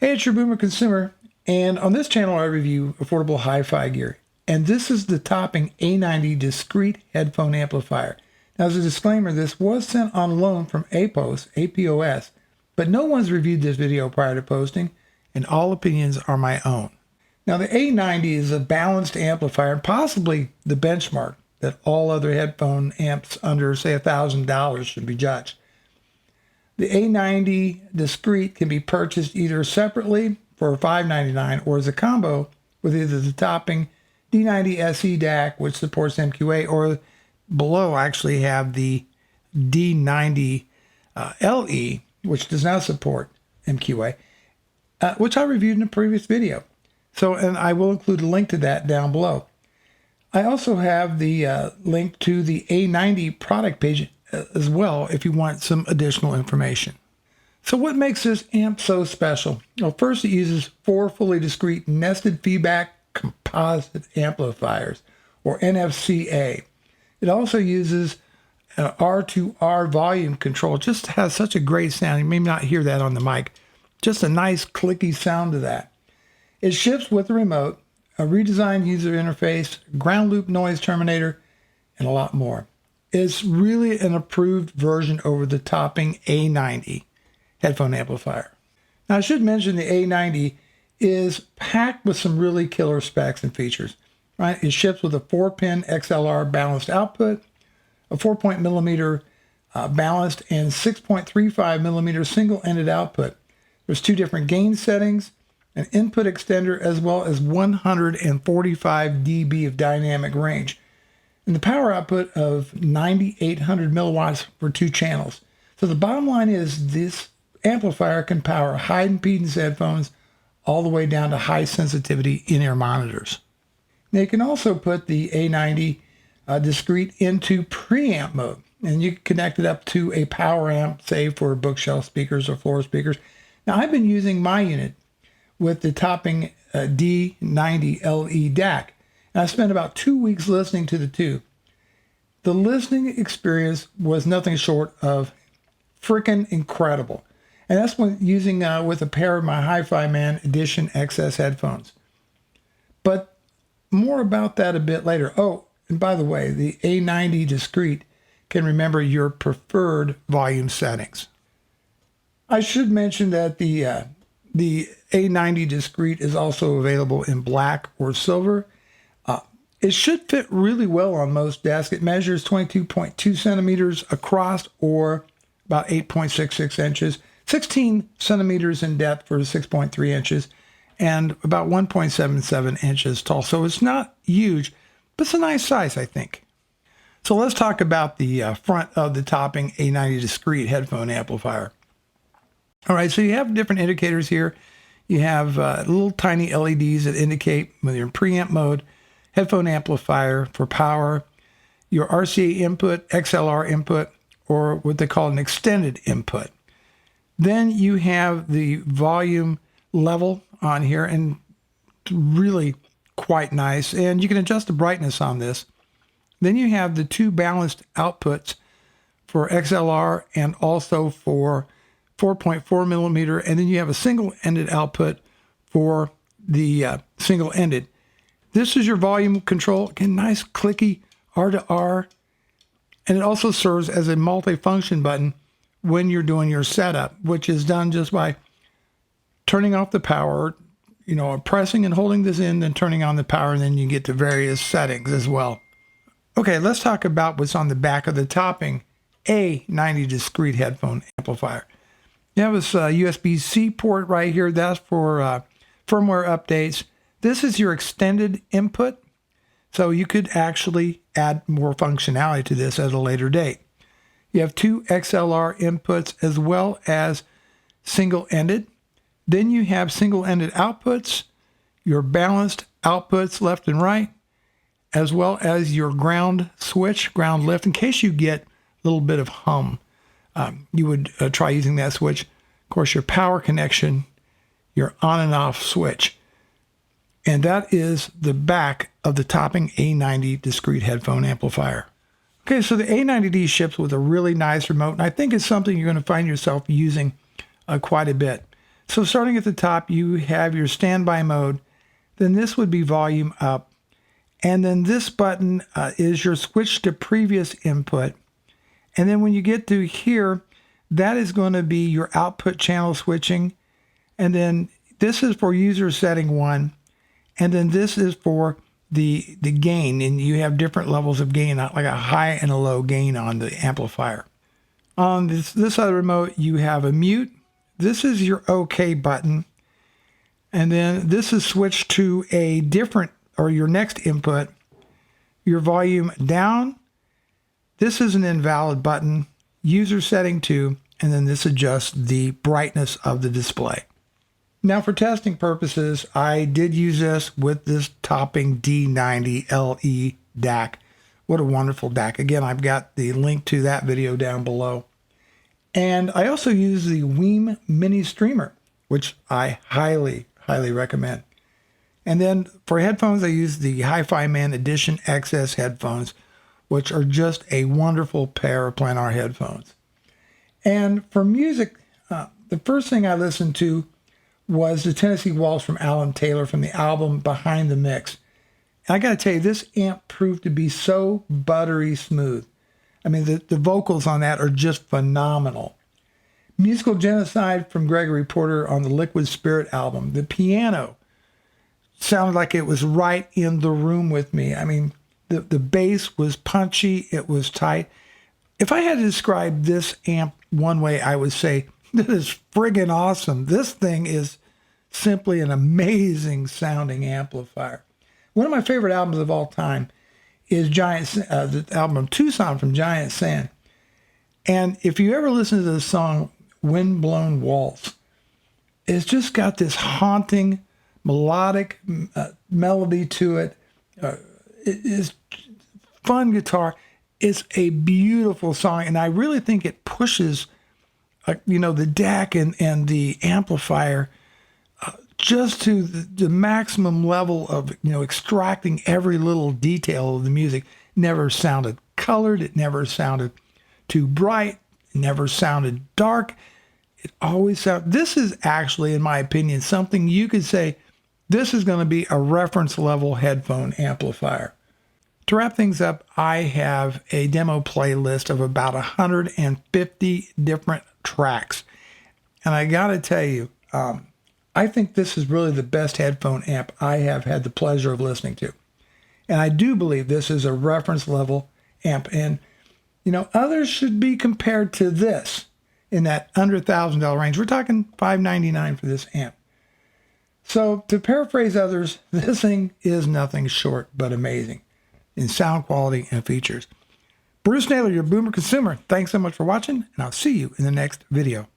Hey, it's your Boomer Consumer, and on this channel I review affordable hi-fi gear. And this is the topping A90 Discrete Headphone Amplifier. Now, as a disclaimer, this was sent on loan from APOS, but no one's reviewed this video prior to posting, and all opinions are my own. Now, the A90 is a balanced amplifier, and possibly the benchmark that all other headphone amps under, say, $1,000 should be judged. The A90 Discrete can be purchased either separately for $599 or as a combo with either the topping D90 SE DAC, which supports MQA, or below I actually have the D90 LE, which does not support MQA, which I reviewed in a previous video. And I will include a link to that down below. I also have the link to the A90 product page as well if you want some additional information. So what makes this amp so special? Well, first, it uses 4 fully discrete nested feedback composite amplifiers, or NFCA. It also uses an R2R volume control. It just has such a great sound. You may not hear that on the mic. Just a nice clicky sound to that. It ships with the remote, a redesigned user interface, ground loop noise terminator, and a lot more. It's really an approved version over the topping A90 headphone amplifier. Now, I should mention the A90 is packed with some really killer specs and features. Right? It ships with a 4-pin XLR balanced output, a 4.0mm balanced and 6.35mm single-ended output. There's 2 different gain settings, an input extender, as well as 145 dB of dynamic range, and the power output of 9,800 milliwatts for 2 channels. So the bottom line is this amplifier can power high impedance headphones all the way down to high sensitivity in-ear monitors. Now, you can also put the A90 Discrete into preamp mode, and you can connect it up to a power amp, say for bookshelf speakers or floor speakers. Now, I've been using my unit with the topping D90 LE DAC, and I spent about 2 weeks listening to the two. The listening experience was nothing short of freaking incredible. And that's when using with a pair of my Hi-Fi Man Edition XS headphones. But more about that a bit later. Oh, and by the way, the A90 Discrete can remember your preferred volume settings. I should mention that the A90 Discrete is also available in black or silver. It should fit really well on most desks. It measures 22.2 centimeters across, or about 8.66 inches, 16 centimeters in depth for 6.3 inches, and about 1.77 inches tall. So it's not huge, but it's a nice size, I think. So let's talk about the front of the topping A90 Discrete headphone amplifier. All right, so you have different indicators here. You have little tiny LEDs that indicate when you're in preamp mode, headphone amplifier for power, your RCA input, XLR input, or what they call an extended input. Then you have the volume level on here, and really quite nice. And you can adjust the brightness on this. Then you have the 2 balanced outputs for XLR and also for 4.4mm. And then you have a single-ended output for the single-ended. This is your volume control. Again, nice clicky R to R. And it also serves as a multi-function button when you're doing your setup, which is done just by turning off the power, pressing and holding this in, then turning on the power, and then you get to various settings as well. Okay, let's talk about what's on the back of the topping A90 Discrete headphone amplifier. You have this USB-C port right here. That's for firmware updates. This is your extended input, so you could actually add more functionality to this at a later date. You have 2 XLR inputs as well as single-ended. Then you have single-ended outputs, your balanced outputs left and right, as well as your ground switch, ground lift. In case you get a little bit of hum, you would try using that switch. Of course, your power connection, your on and off switch. And that is the back of the topping A90 Discrete headphone amplifier. Okay, so the A90D ships with a really nice remote, and I think it's something you're going to find yourself using quite a bit. So starting at the top, you have your standby mode. Then this would be volume up. And then this button is your switch to previous input. And then when you get to here, that is going to be your output channel switching. And then this is for user setting 1. And then this is for the gain. And you have different levels of gain, like a high and a low gain on the amplifier. On this other remote, you have a mute. This is your OK button. And then this is switched to a different, or your next input, your volume down. This is an invalid button, user setting 2, and then this adjusts the brightness of the display. Now for testing purposes, I did use this with this topping D90 LE DAC. What a wonderful DAC. Again, I've got the link to that video down below. And I also use the Weem Mini Streamer, which I highly recommend. And then for headphones, I use the Hi-Fi Man Edition XS headphones, which are just a wonderful pair of planar headphones. And for music, the first thing I listened to was the Tennessee Waltz from Alan Taylor from the album Behind the Mix. And I got to tell you, this amp proved to be so buttery smooth. I mean, the vocals on that are just phenomenal. Musical Genocide from Gregory Porter on the Liquid Spirit album. The piano sounded like it was right in the room with me. I mean, the bass was punchy. It was tight. If I had to describe this amp one way, I would say, this is friggin' awesome. This thing is simply an amazing sounding amplifier. One of my favorite albums of all time is the album Tucson from Giant Sand. And if you ever listen to the song Windblown Waltz, it's just got this haunting melodic melody to it. It is fun guitar. It's a beautiful song, and I really think it pushes the DAC and the amplifier just to the maximum level of extracting every little detail of the music. Never sounded colored. It never sounded too bright. It never sounded dark. It always sounded. This is actually, in my opinion, something you could say this is going to be a reference level headphone amplifier. To wrap things up, I have a demo playlist of about 150 different tracks. And I got to tell you, I think this is really the best headphone amp I have had the pleasure of listening to. And I do believe this is a reference level amp. And, others should be compared to this in that under $1,000 range. We're talking $599 for this amp. So to paraphrase others, this thing is nothing short but amazing in sound quality and features. Bruce Naylor, your Boomer Consumer. Thanks so much for watching, and I'll see you in the next video.